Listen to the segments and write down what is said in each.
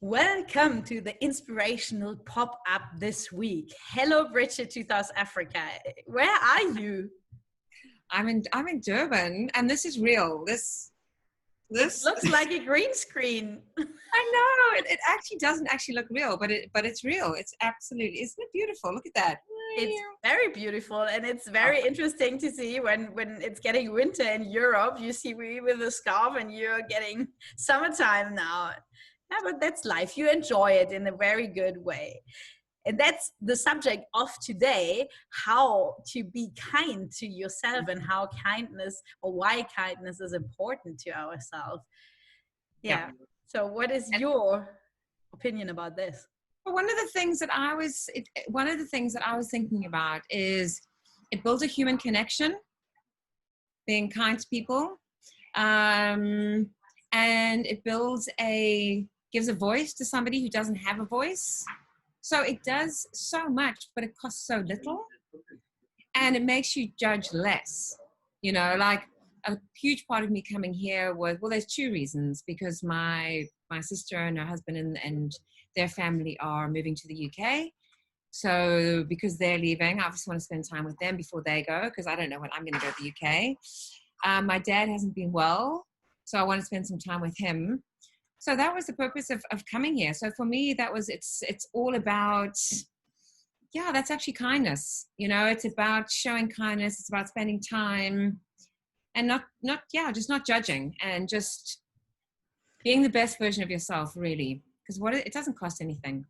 Welcome to the inspirational pop-up this week. Hello, Bridget to South Africa. Where are you? I'm in Durban, and this is real. This looks like a green screen. I know it actually doesn't actually look real, but it's real. It's absolutely, isn't it beautiful? Look at that. It's very beautiful, and it's very interesting to see when it's getting winter in Europe. You see me with a scarf, and you're getting summertime now. Yeah, but that's life. You enjoy it in a very good way. And that's the subject of today, how to be kind to yourself and how kindness or why kindness is important to ourselves. Yeah. So what is your opinion about this? Well, one of the things that I was thinking about is it builds a human connection, being kind to people. And it gives a voice to somebody who doesn't have a voice. So it does so much, but it costs so little. And it makes you judge less. You know, like a huge part of me coming here was, well, there's two reasons. Because my sister and her husband and their family are moving to the UK. So because they're leaving, I just want to spend time with them before they go, because I don't know when I'm going to go to the UK. My dad hasn't been well, so I want to spend some time with him. So that was the purpose of coming here. So for me, it's all about, that's actually kindness. You know, it's about showing kindness. It's about spending time and just not judging and just being the best version of yourself, really. Because it doesn't cost anything.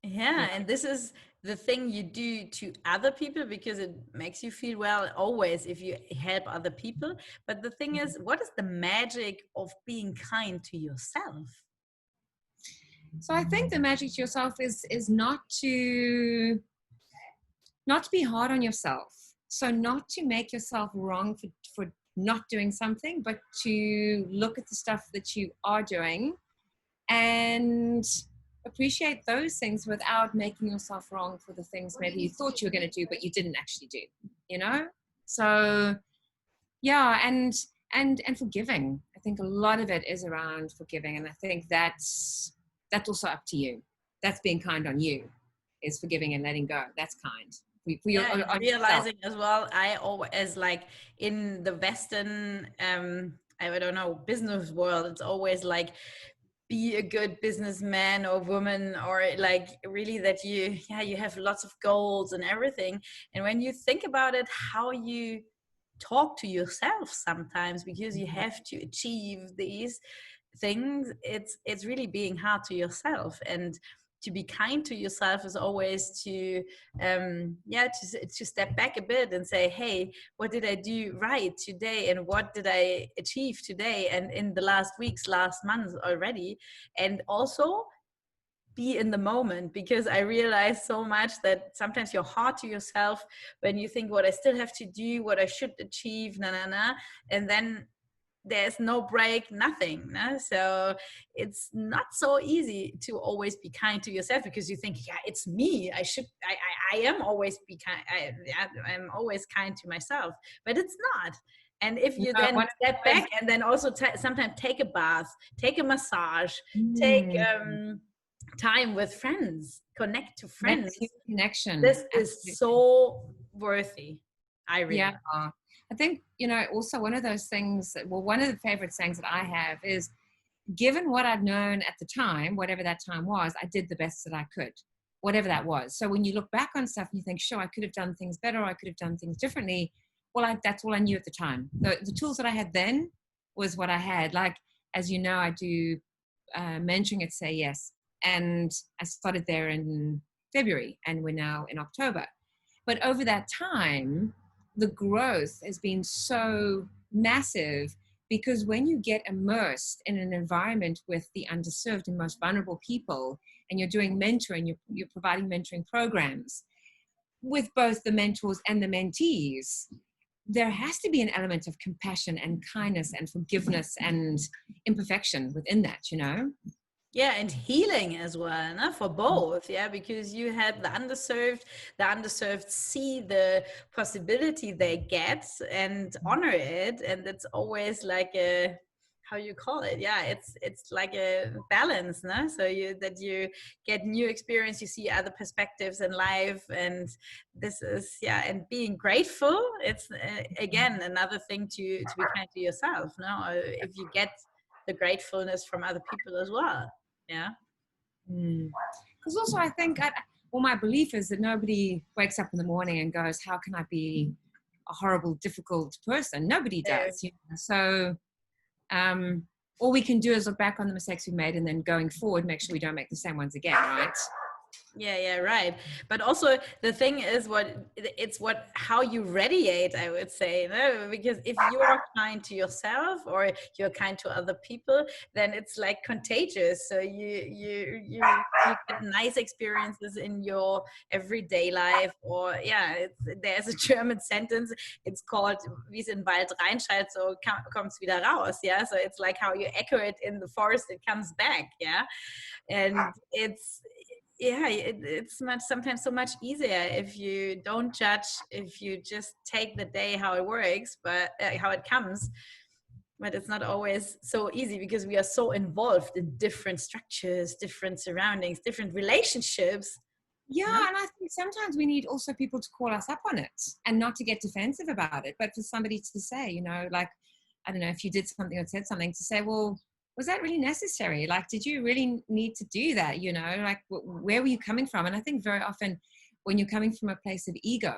Yeah, and this is the thing you do to other people because it makes you feel well always if you help other people. But the thing is, what is the magic of being kind to yourself? So I think the magic to yourself is not to be hard on yourself. So not to make yourself wrong for not doing something, but to look at the stuff that you are doing and appreciate those things without making yourself wrong for the things maybe you thought you were going to do, but you didn't actually do, you know? So and forgiving. I think a lot of it is around forgiving. And I think that's also up to you. That's being kind on you, is forgiving and letting go. That's kind. Realizing as well, I always like in the Western, I don't know, business world, it's always like, be a good businessman or woman, or like really that you have lots of goals and everything. And when you think about it, how you talk to yourself sometimes because you have to achieve these things, it's really being hard to yourself. And to be kind to yourself is always to step back a bit and say, hey, what did I do right today, and what did I achieve today and in the last weeks, last months already. And also be in the moment, because I realize so much that sometimes you're hard to yourself when you think what I still have to do, what I should achieve, and then there's no break, nothing. No? So it's not so easy to always be kind to yourself, because you think, it's me. I am always be kind. I'm always kind to myself, but it's not. And if you then step back and then also sometimes take a bath, take a massage, take time with friends, connect to friends. Connection. This is so worthy. I really. Yeah. I think, also one of those things, one of the favorite sayings that I have is, given what I'd known at the time, whatever that time was, I did the best that I could, whatever that was. So when you look back on stuff and you think, sure, I could have done things better, or I could have done things differently. Well, that's all I knew at the time. The tools that I had then was what I had. Like, as you know, I do mentoring at Say Yes. And I started there in February, and we're now in October. But over that time, the growth has been so massive, because when you get immersed in an environment with the underserved and most vulnerable people, and you're doing mentoring, you're providing mentoring programs with both the mentors and the mentees, there has to be an element of compassion and kindness and forgiveness and imperfection within that, Yeah, and healing as well, no? For both, because you had the underserved see the possibility they get and honor it, and it's always like a how you call it, yeah, it's like a balance, no? So you get new experience, you see other perspectives in life, and this is, yeah, and being grateful, it's again another thing to be kind to yourself, no? If you get the gratefulness from other people as well, yeah. Because also I think, well, my belief is that nobody wakes up in the morning and goes, how can I be a horrible, difficult person? Nobody does. You know? So all we can do is look back on the mistakes we made, and then going forward, make sure we don't make the same ones again, right? Yeah, right. But also the thing is how you radiate, I would say, no? Because if you're kind to yourself or you're kind to other people, then it's like contagious. So you get nice experiences in your everyday life, or yeah, there's a German sentence, it's called wie es in den Wald reinschallt, so kommt's wieder raus, yeah. So it's like how you echo it in the forest, it comes back, yeah. And it's, yeah, it's sometimes so much easier if you don't judge, if you just take the day how it works, but how it comes. But it's not always so easy because we are so involved in different structures, different surroundings, different relationships. Yeah, and I think sometimes we need also people to call us up on it, and not to get defensive about it, but for somebody to say, you know, like, I don't know, if you did something or said something, to say, well, was that really necessary? Like, did you really need to do that? You know, like, where were you coming from? And I think very often when you're coming from a place of ego,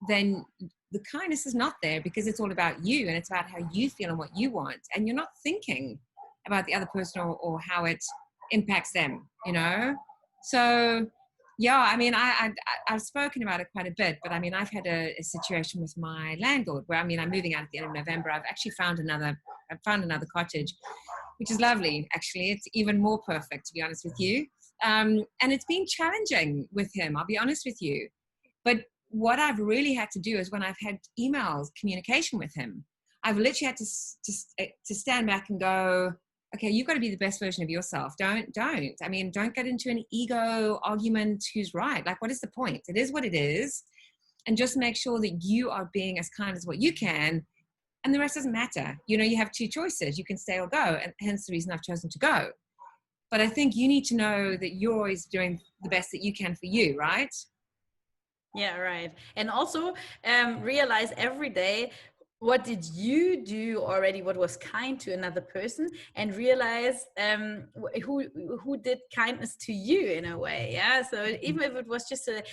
then the kindness is not there, because it's all about you, and it's about how you feel and what you want. And you're not thinking about the other person or how it impacts them, you know? So, yeah, I mean, I've spoken about it quite a bit, but I mean, I've had a situation with my landlord where, I mean, I'm moving out at the end of November. I've found another cottage, which is lovely, actually. It's even more perfect, to be honest with you. And it's been challenging with him, I'll be honest with you. But what I've really had to do is, when I've had emails, communication with him, I've literally had to stand back and go, okay, you've got to be the best version of yourself. Don't get into an ego argument who's right. Like, what is the point? It is what it is. And just make sure that you are being as kind as what you can. And the rest doesn't matter. You know, you have two choices. You can stay or go. And hence the reason I've chosen to go. But I think you need to know that you're always doing the best that you can for you, right? Yeah, right. And also realize every day, what did you do already, what was kind to another person, and realize who did kindness to you in a way. Yeah, so even if it was just a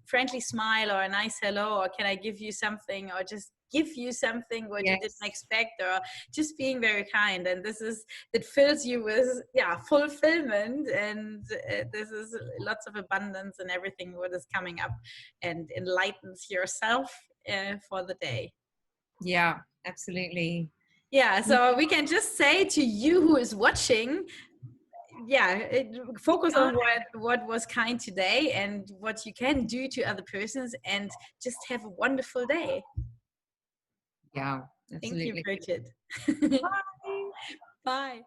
friendly smile or a nice hello, or can I give you something, or just give you something what you didn't expect, or just being very kind. And it fills you with fulfillment, and this is lots of abundance and everything what is coming up, and enlightens yourself for the day. Yeah, absolutely. Yeah, so we can just say to you who is watching, focus on what was kind today and what you can do to other persons, and just have a wonderful day. Yeah, absolutely. Thank you, Bridget. Bye. Bye.